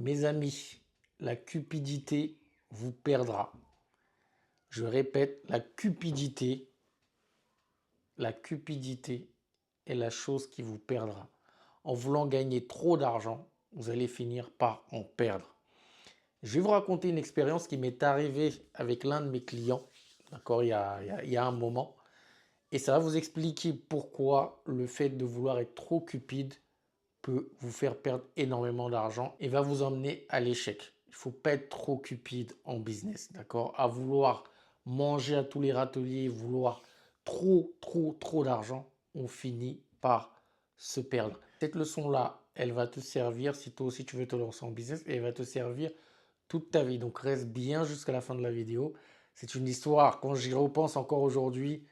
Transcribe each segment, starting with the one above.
Mes amis, la cupidité vous perdra. Je répète, la cupidité est la chose qui vous perdra. En voulant gagner trop d'argent, vous allez finir par en perdre. Je vais vous raconter une expérience qui m'est arrivée avec l'un de mes clients, d'accord, il y a un moment. Et ça va vous expliquer pourquoi le fait de vouloir être trop cupide peut vous faire perdre énormément d'argent et va vous emmener à l'échec. Il ne faut pas être trop cupide en business, d'accord? À vouloir manger à tous les râteliers, vouloir trop d'argent, on finit par se perdre. Cette leçon-là, elle va te servir si toi aussi tu veux te lancer en business et elle va te servir toute ta vie. Donc reste bien jusqu'à la fin de la vidéo. C'est une histoire, quand j'y repense encore aujourd'hui,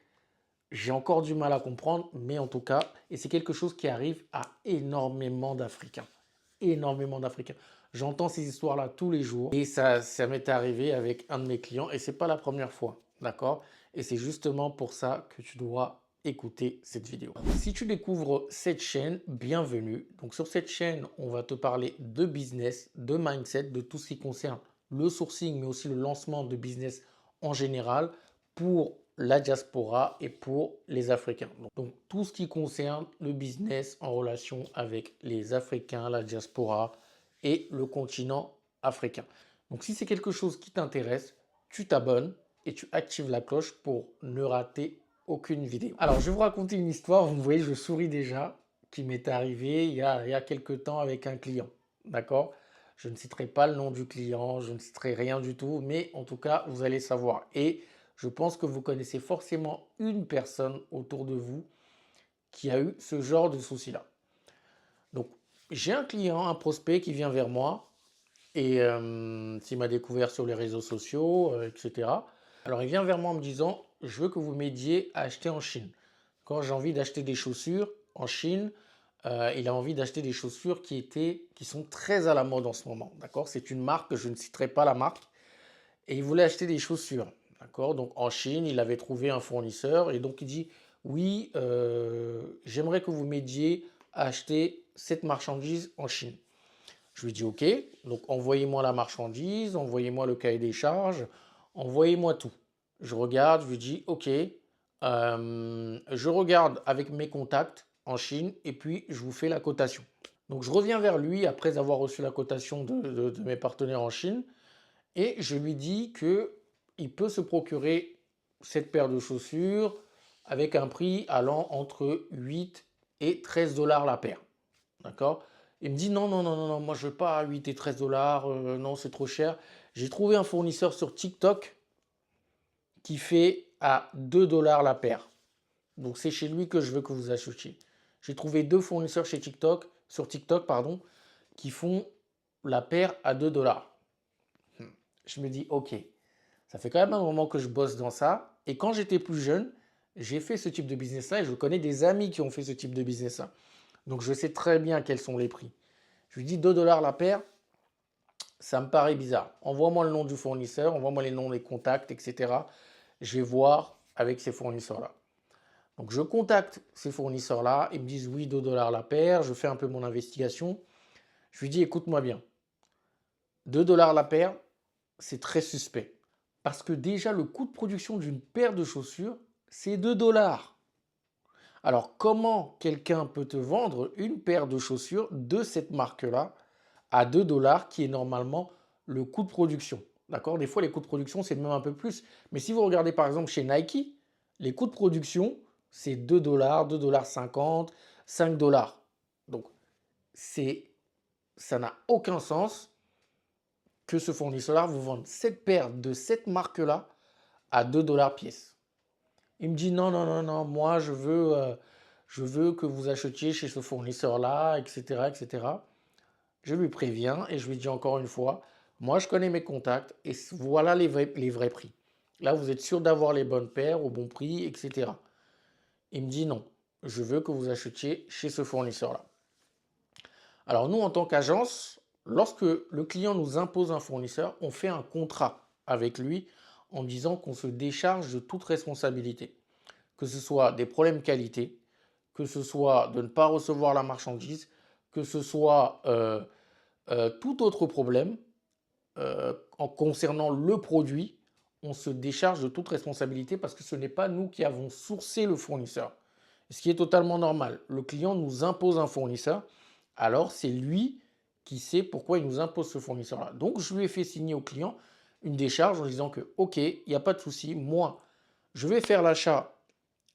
j'ai encore du mal à comprendre, mais en tout cas, et c'est quelque chose qui arrive à énormément d'Africains. Énormément d'Africains. J'entends ces histoires-là tous les jours et ça m'est arrivé avec un de mes clients et ce n'est pas la première fois, d'accord? Et c'est justement pour ça que tu dois écouter cette vidéo. Si tu découvres cette chaîne, bienvenue. Donc sur cette chaîne, on va te parler de business, de mindset, de tout ce qui concerne le sourcing, mais aussi le lancement de business en général pour la diaspora et pour les Africains. Donc, tout ce qui concerne le business en relation avec les Africains, la diaspora et le continent africain. Donc si c'est quelque chose qui t'intéresse, tu t'abonnes et tu actives la cloche pour ne rater aucune vidéo. Alors je vais vous raconter une histoire, vous voyez je souris déjà, qui m'est arrivée il y a quelques temps avec un client. D'accord? Je ne citerai pas le nom du client, je ne citerai rien du tout, mais en tout cas vous allez savoir. Et je pense que vous connaissez forcément une personne autour de vous qui a eu ce genre de souci-là. Donc, j'ai un client, un prospect qui vient vers moi et s'il m'a découvert sur les réseaux sociaux, etc. Alors, il vient vers moi en me disant, je veux que vous m'aidiez à acheter en Chine. Quand j'ai envie d'acheter des chaussures en Chine, il a envie d'acheter des chaussures qui sont très à la mode en ce moment. D'accord? C'est une marque, je ne citerai pas la marque, et il voulait acheter des chaussures. D'accord? Donc en Chine, il avait trouvé un fournisseur et donc il dit oui, j'aimerais que vous m'aidiez à acheter cette marchandise en Chine. Je lui dis ok, donc envoyez-moi la marchandise, envoyez-moi le cahier des charges, envoyez-moi tout. Je regarde, je lui dis ok, je regarde avec mes contacts en Chine et puis je vous fais la cotation. Donc je reviens vers lui après avoir reçu la cotation de mes partenaires en Chine. Et je lui dis qu'il peut se procurer cette paire de chaussures avec un prix allant entre 8 et 13 dollars la paire. D'accord? Il me dit non, non, non, non, non, moi je ne veux pas à 8 et 13 dollars, non, c'est trop cher. J'ai trouvé un fournisseur sur TikTok qui fait à 2 dollars la paire. Donc c'est chez lui que je veux que vous achetiez. J'ai trouvé deux fournisseurs sur TikTok, pardon, qui font la paire à 2 dollars. Je me dis, ok, ça fait quand même un moment que je bosse dans ça. Et quand j'étais plus jeune, j'ai fait ce type de business-là et je connais des amis qui ont fait ce type de business-là. Donc je sais très bien quels sont les prix. Je lui dis 2 dollars la paire, ça me paraît bizarre. Envoie-moi le nom du fournisseur, envoie-moi les noms des contacts, etc. Je vais voir avec ces fournisseurs-là. Donc je contacte ces fournisseurs-là, ils me disent oui, 2 dollars la paire, je fais un peu mon investigation. Je lui dis écoute-moi bien, 2 dollars la paire, c'est très suspect. Parce que déjà, le coût de production d'une paire de chaussures, c'est 2 dollars. Alors, comment quelqu'un peut te vendre une paire de chaussures de cette marque-là à 2 dollars, qui est normalement le coût de production? D'accord? Des fois, les coûts de production, c'est même un peu plus. Mais si vous regardez par exemple chez Nike, les coûts de production, c'est 2 dollars, 2 dollars 50, 5 dollars. Donc, ça n'a aucun sens que ce fournisseur-là vous vende cette paire de cette marque-là à 2 dollars pièce. Il me dit non, non, non, non, moi je veux que vous achetiez chez ce fournisseur-là, etc., etc. Je lui préviens et je lui dis encore une fois, moi je connais mes contacts et voilà les vrais prix. Là, vous êtes sûr d'avoir les bonnes paires au bon prix, etc. Il me dit non, je veux que vous achetiez chez ce fournisseur-là. Alors nous, en tant qu'agence, lorsque le client nous impose un fournisseur, on fait un contrat avec lui en disant qu'on se décharge de toute responsabilité. Que ce soit des problèmes qualité, que ce soit de ne pas recevoir la marchandise, que ce soit tout autre problème en concernant le produit, on se décharge de toute responsabilité parce que ce n'est pas nous qui avons sourcé le fournisseur. Ce qui est totalement normal. Le client nous impose un fournisseur, alors c'est lui qui sait pourquoi il nous impose ce fournisseur-là. Donc je lui ai fait signer au client une décharge en disant que OK, il n'y a pas de souci, moi, je vais faire l'achat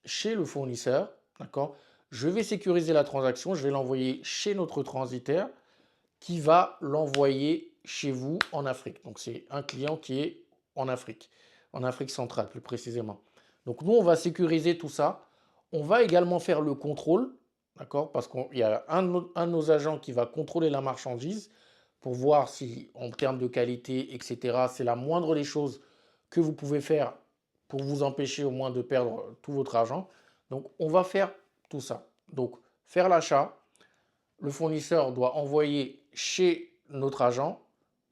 chez le fournisseur, d'accord? Je vais sécuriser la transaction, je vais l'envoyer chez notre transitaire qui va l'envoyer chez vous en Afrique. Donc c'est un client qui est en Afrique centrale plus précisément. Donc nous, on va sécuriser tout ça. On va également faire le contrôle, d'accord? Parce qu'il y a un de nos agents qui va contrôler la marchandise pour voir si, en termes de qualité, etc., c'est la moindre des choses que vous pouvez faire pour vous empêcher au moins de perdre tout votre argent. Donc on va faire tout ça. Donc faire l'achat, le fournisseur doit envoyer chez notre agent,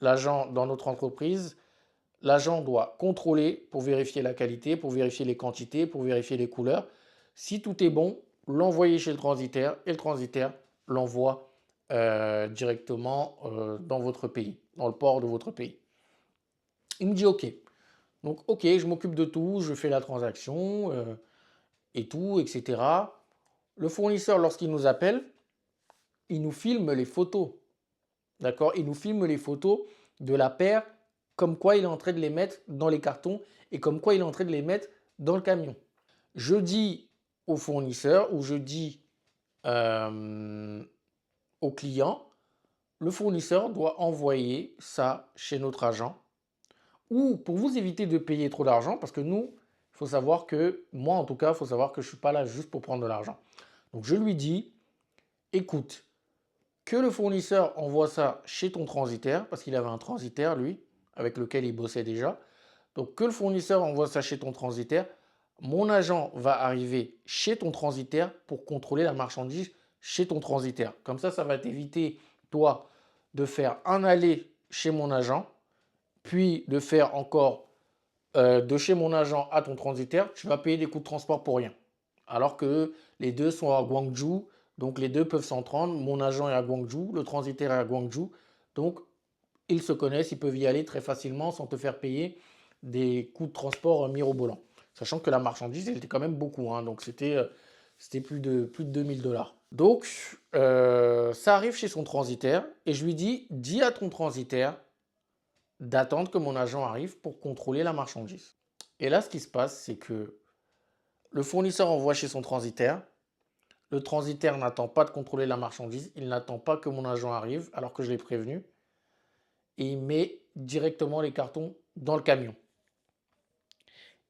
l'agent dans notre entreprise. L'agent doit contrôler pour vérifier la qualité, pour vérifier les quantités, pour vérifier les couleurs. Si tout est bon, l'envoyer chez le transitaire et le transitaire l'envoie directement dans votre pays, dans le port de votre pays. Il me dit OK. Donc OK, je m'occupe de tout, je fais la transaction et tout, etc. Le fournisseur, lorsqu'il nous appelle, il nous filme les photos. D'accord? Il nous filme les photos de la paire, comme quoi il est en train de les mettre dans les cartons et comme quoi il est en train de les mettre dans le camion. Je dis au fournisseur ou je dis au client, le fournisseur doit envoyer ça chez notre agent. Ou pour vous éviter de payer trop d'argent, parce que nous, il faut savoir que, moi en tout cas, il faut savoir que je ne suis pas là juste pour prendre de l'argent. Donc je lui dis, écoute, que le fournisseur envoie ça chez ton transitaire, parce qu'il avait un transitaire, lui, avec lequel il bossait déjà. Donc, que le fournisseur envoie ça chez ton transitaire, mon agent va arriver chez ton transitaire pour contrôler la marchandise chez ton transitaire. Comme ça va t'éviter, toi, de faire un aller chez mon agent, puis de faire encore de chez mon agent à ton transitaire, tu vas payer des coûts de transport pour rien. Alors que les deux sont à Guangzhou, donc les deux peuvent s'entendre. Mon agent est à Guangzhou, le transitaire est à Guangzhou. Donc ils se connaissent, ils peuvent y aller très facilement sans te faire payer des coûts de transport mirobolants. Sachant que la marchandise, elle était quand même beaucoup, hein, donc c'était plus de 2000 $. Donc ça arrive chez son transitaire et je lui dis à ton transitaire d'attendre que mon agent arrive pour contrôler la marchandise. Et là, ce qui se passe, c'est que le fournisseur envoie chez son transitaire. Le transitaire n'attend pas de contrôler la marchandise. Il n'attend pas que mon agent arrive alors que je l'ai prévenu. Et il met directement les cartons dans le camion.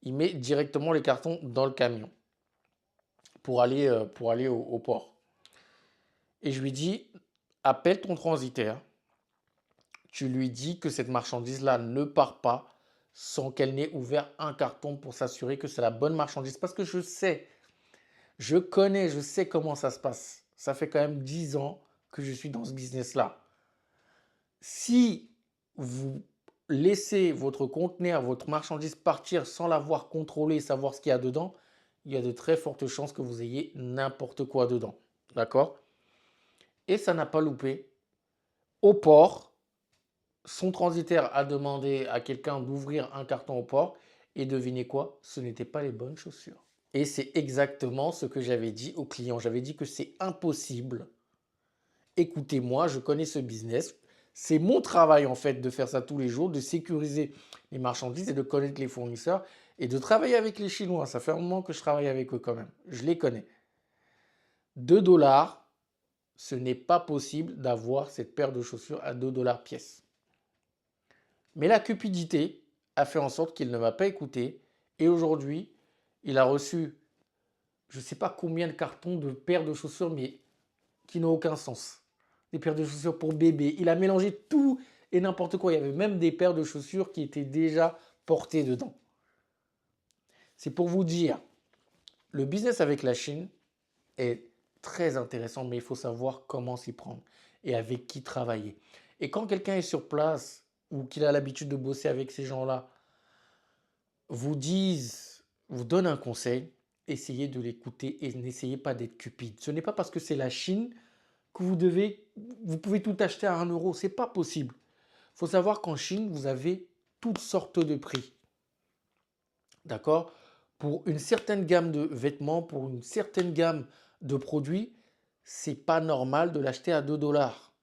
Il met directement les cartons dans le camion pour aller au port. Et je lui dis, appelle ton transitaire. Tu lui dis que cette marchandise-là ne part pas sans qu'elle n'ait ouvert un carton pour s'assurer que c'est la bonne marchandise. Parce que je sais, je sais comment ça se passe. Ça fait quand même 10 ans que je suis dans ce business-là. Si vous laissez votre conteneur, votre marchandise partir sans l'avoir contrôlé, savoir ce qu'il y a dedans, il y a de très fortes chances que vous ayez n'importe quoi dedans. D'accord? Et ça n'a pas loupé. Au port, son transitaire a demandé à quelqu'un d'ouvrir un carton au port et devinez quoi? Ce n'étaient pas les bonnes chaussures. Et c'est exactement ce que j'avais dit au client. J'avais dit que c'est impossible. Écoutez-moi, je connais ce business. C'est mon travail en fait de faire ça tous les jours, de sécuriser les marchandises et de connaître les fournisseurs et de travailler avec les Chinois. Ça fait un moment que je travaille avec eux quand même. Je les connais. 2 $, ce n'est pas possible d'avoir cette paire de chaussures à 2 $ pièce. Mais la cupidité a fait en sorte qu'il ne m'a pas écouté et aujourd'hui, il a reçu je ne sais pas combien de cartons de paires de chaussures, mais qui n'ont aucun sens. Des paires de chaussures pour bébé. Il a mélangé tout et n'importe quoi. Il y avait même des paires de chaussures qui étaient déjà portées dedans. C'est pour vous dire, le business avec la Chine est très intéressant, mais il faut savoir comment s'y prendre et avec qui travailler. Et quand quelqu'un est sur place ou qu'il a l'habitude de bosser avec ces gens-là, vous donne un conseil, essayez de l'écouter et n'essayez pas d'être cupide. Ce n'est pas parce que c'est la Chine que vous pouvez tout acheter à 1 euro. Ce n'est pas possible. Il faut savoir qu'en Chine, vous avez toutes sortes de prix. D'accord? Pour une certaine gamme de vêtements, pour une certaine gamme de produits, c'est pas normal de l'acheter à 2 dollars.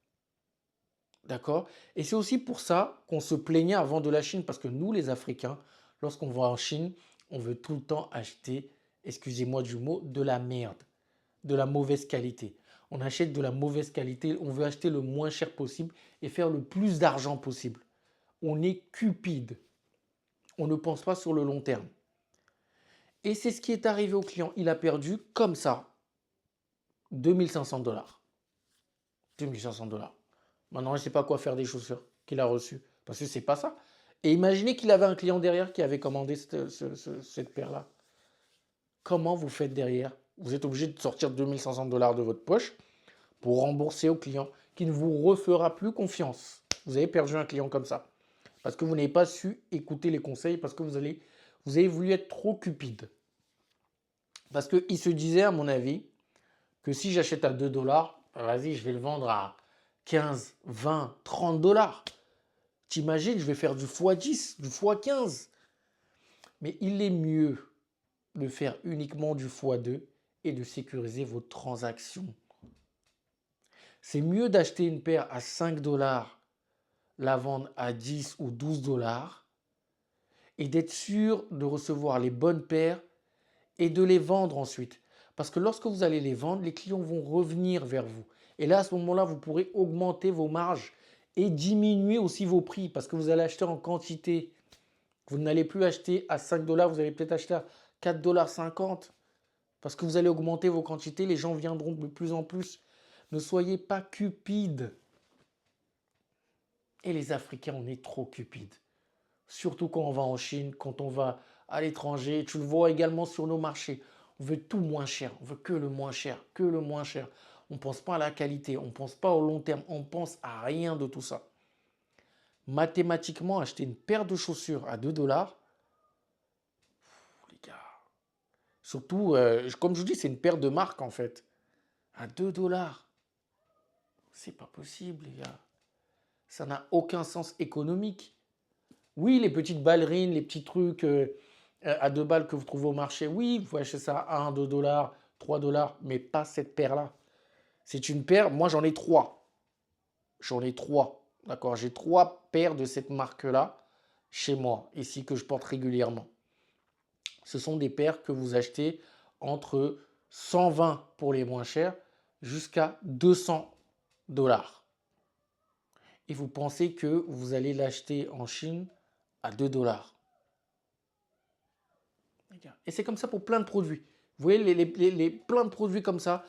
D'accord? Et c'est aussi pour ça qu'on se plaignait avant de la Chine, parce que nous, les Africains, lorsqu'on va en Chine, on veut tout le temps acheter, excusez-moi du mot, de la merde, de la mauvaise qualité. On achète de la mauvaise qualité, on veut acheter le moins cher possible et faire le plus d'argent possible. On est cupide. On ne pense pas sur le long terme. Et c'est ce qui est arrivé au client. Il a perdu comme ça 2500 dollars. 2500 dollars. Maintenant, je ne sais pas quoi faire des chaussures qu'il a reçues. Parce que c'est pas ça. Et imaginez qu'il avait un client derrière qui avait commandé cette paire-là. Comment vous faites derrière? Vous êtes obligé de sortir 2500 dollars de votre poche pour rembourser au client qui ne vous refera plus confiance. Vous avez perdu un client comme ça. Parce que vous n'avez pas su écouter les conseils, parce que vous avez voulu être trop cupide. Parce qu'il se disait, à mon avis, que si j'achète à 2 dollars, vas-y, je vais le vendre à 15, 20, 30 dollars. T'imagines, je vais faire du x10, du x15. Mais il est mieux de faire uniquement du x2 et de sécuriser vos transactions. C'est mieux d'acheter une paire à 5 dollars, la vendre à 10 ou 12 dollars et d'être sûr de recevoir les bonnes paires et de les vendre ensuite. Parce que lorsque vous allez les vendre, les clients vont revenir vers vous. Et là, à ce moment-là, vous pourrez augmenter vos marges et diminuer aussi vos prix parce que vous allez acheter en quantité. Vous n'allez plus acheter à 5 dollars, vous allez peut-être acheter à 4,50 dollars parce que vous allez augmenter vos quantités, les gens viendront de plus en plus. Ne soyez pas cupides. Et les Africains, on est trop cupides. Surtout quand on va en Chine, quand on va à l'étranger. Tu le vois également sur nos marchés. On veut tout moins cher. On veut que le moins cher, que le moins cher. On ne pense pas à la qualité, on ne pense pas au long terme, on ne pense à rien de tout ça. Mathématiquement, acheter une paire de chaussures à 2 dollars, les gars. Surtout, comme je vous dis, c'est une paire de marque en fait. À 2 dollars. C'est pas possible, les gars. Ça n'a aucun sens économique. Oui, les petites ballerines, les petits trucs à 2 balles que vous trouvez au marché, oui, vous pouvez acheter ça à 1, 2 dollars, 3 dollars, mais pas cette paire-là. C'est une paire, moi j'en ai 3. J'en ai 3, d'accord? J'ai 3 paires de cette marque-là chez moi, ici que je porte régulièrement. Ce sont des paires que vous achetez entre 120 pour les moins chers jusqu'à 200 dollars. Et vous pensez que vous allez l'acheter en Chine à 2 dollars. Et c'est comme ça pour plein de produits. Vous voyez, plein de produits comme ça,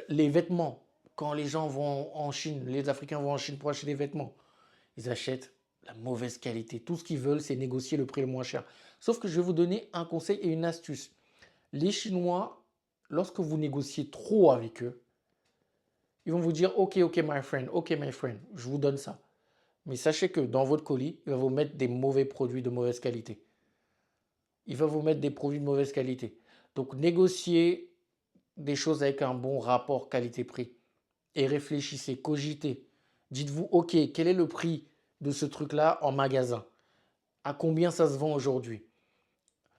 les vêtements, quand les gens vont en Chine, les Africains vont en Chine pour acheter des vêtements, ils achètent la mauvaise qualité. Tout ce qu'ils veulent, c'est négocier le prix le moins cher. Sauf que je vais vous donner un conseil et une astuce. Les Chinois, lorsque vous négociez trop avec eux, ils vont vous dire, OK, my friend, je vous donne ça. Mais sachez que dans votre colis, il va vous mettre des mauvais produits de mauvaise qualité. Il va vous mettre des produits de mauvaise qualité. Donc, négociez des choses avec un bon rapport qualité-prix. Et réfléchissez, cogitez. Dites-vous, OK, quel est le prix de ce truc-là en magasin? À combien ça se vend aujourd'hui?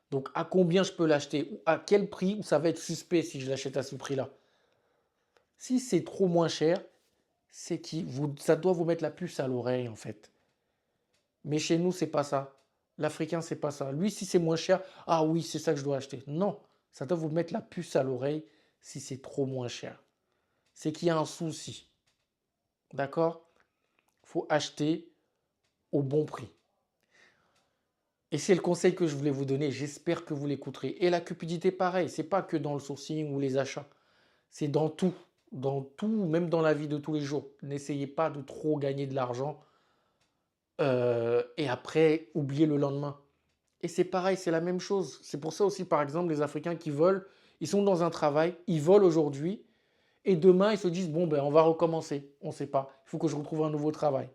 Donc, à combien je peux l'acheter? Ou à quel prix? Ou ça va être suspect si je l'achète à ce prix-là? Si c'est trop moins cher, c'est ça doit vous mettre la puce à l'oreille, en fait. Mais chez nous, c'est pas ça. L'Africain, c'est pas ça. Lui, si c'est moins cher, ah oui, c'est ça que je dois acheter. Non, ça doit vous mettre la puce à l'oreille si c'est trop moins cher. C'est qu'il y a un souci. D'accord? Il faut acheter au bon prix. Et c'est le conseil que je voulais vous donner. J'espère que vous l'écouterez. Et la cupidité, pareil. C'est pas que dans le sourcing ou les achats. C'est dans tout. Dans tout, même dans la vie de tous les jours. N'essayez pas de trop gagner de l'argent et après oublier le lendemain. Et c'est pareil, c'est la même chose. C'est pour ça aussi, par exemple, les Africains qui volent, ils sont dans un travail, ils volent aujourd'hui, et demain, ils se disent, bon, ben, on va recommencer. On ne sait pas. Il faut que je retrouve un nouveau travail.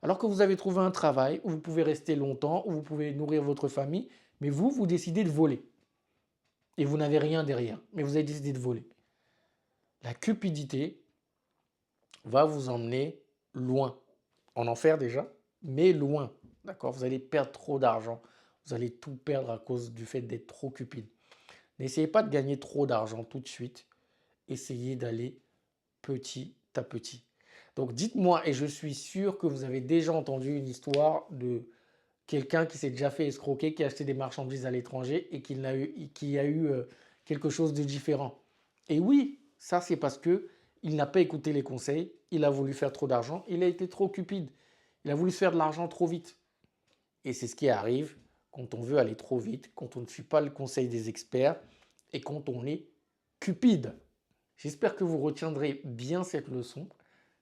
Alors que vous avez trouvé un travail où vous pouvez rester longtemps, où vous pouvez nourrir votre famille, mais vous décidez de voler. Et vous n'avez rien derrière, mais vous avez décidé de voler. La cupidité, va vous emmener loin. En enfer déjà, mais loin. D'accord? Vous allez perdre trop d'argent. Vous allez tout perdre à cause du fait d'être trop cupide. N'essayez pas de gagner trop d'argent tout de suite. Essayez d'aller petit à petit. Donc dites-moi, et je suis sûr que vous avez déjà entendu une histoire de quelqu'un qui s'est déjà fait escroquer, qui a acheté des marchandises à l'étranger et qui a eu quelque chose de différent. Et oui, ça c'est parce que il n'a pas écouté les conseils, il a voulu faire trop d'argent, il a été trop cupide, il a voulu se faire de l'argent trop vite. Et c'est ce qui arrive quand on veut aller trop vite, quand on ne suit pas le conseil des experts et quand on est cupide. J'espère que vous retiendrez bien cette leçon.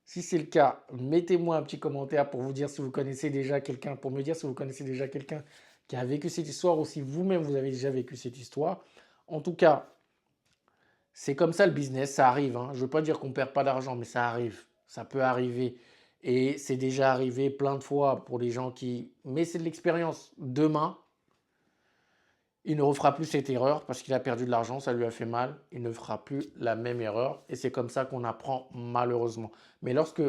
Si c'est le cas, mettez-moi un petit commentaire pour vous dire si vous connaissez déjà quelqu'un, pour me dire si vous connaissez déjà quelqu'un qui a vécu cette histoire ou si vous-même vous avez déjà vécu cette histoire. En tout cas, c'est comme ça le business, ça arrive, hein. Je ne veux pas dire qu'on ne perd pas d'argent, mais ça arrive. Ça peut arriver. Et c'est déjà arrivé plein de fois pour les gens qui... Mais c'est de l'expérience. Demain, il ne refera plus cette erreur parce qu'il a perdu de l'argent, ça lui a fait mal. Il ne fera plus la même erreur et c'est comme ça qu'on apprend malheureusement. Mais lorsque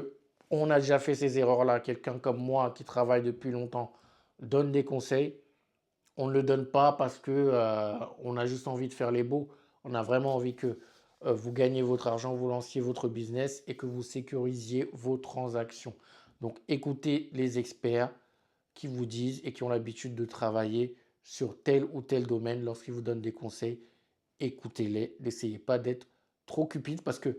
on a déjà fait ces erreurs-là, quelqu'un comme moi qui travaille depuis longtemps donne des conseils, on ne le donne pas parce que on a juste envie de faire les beaux. On a vraiment envie que vous gagnez votre argent, vous lanciez votre business et que vous sécurisiez vos transactions. Donc écoutez les experts qui vous disent et qui ont l'habitude de travailler sur tel ou tel domaine lorsqu'ils vous donnent des conseils. Écoutez-les, n'essayez pas d'être trop cupide parce que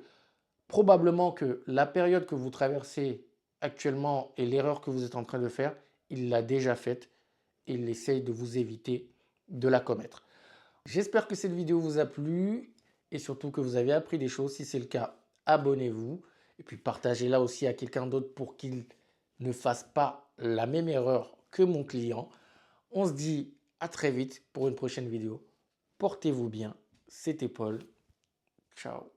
probablement que la période que vous traversez actuellement et l'erreur que vous êtes en train de faire, il l'a déjà faite et il essaye de vous éviter de la commettre. J'espère que cette vidéo vous a plu et surtout que vous avez appris des choses. Si c'est le cas, abonnez-vous et puis partagez-la aussi à quelqu'un d'autre pour qu'il ne fasse pas la même erreur que mon client. On se dit à très vite pour une prochaine vidéo. Portez-vous bien. C'était Paul. Ciao.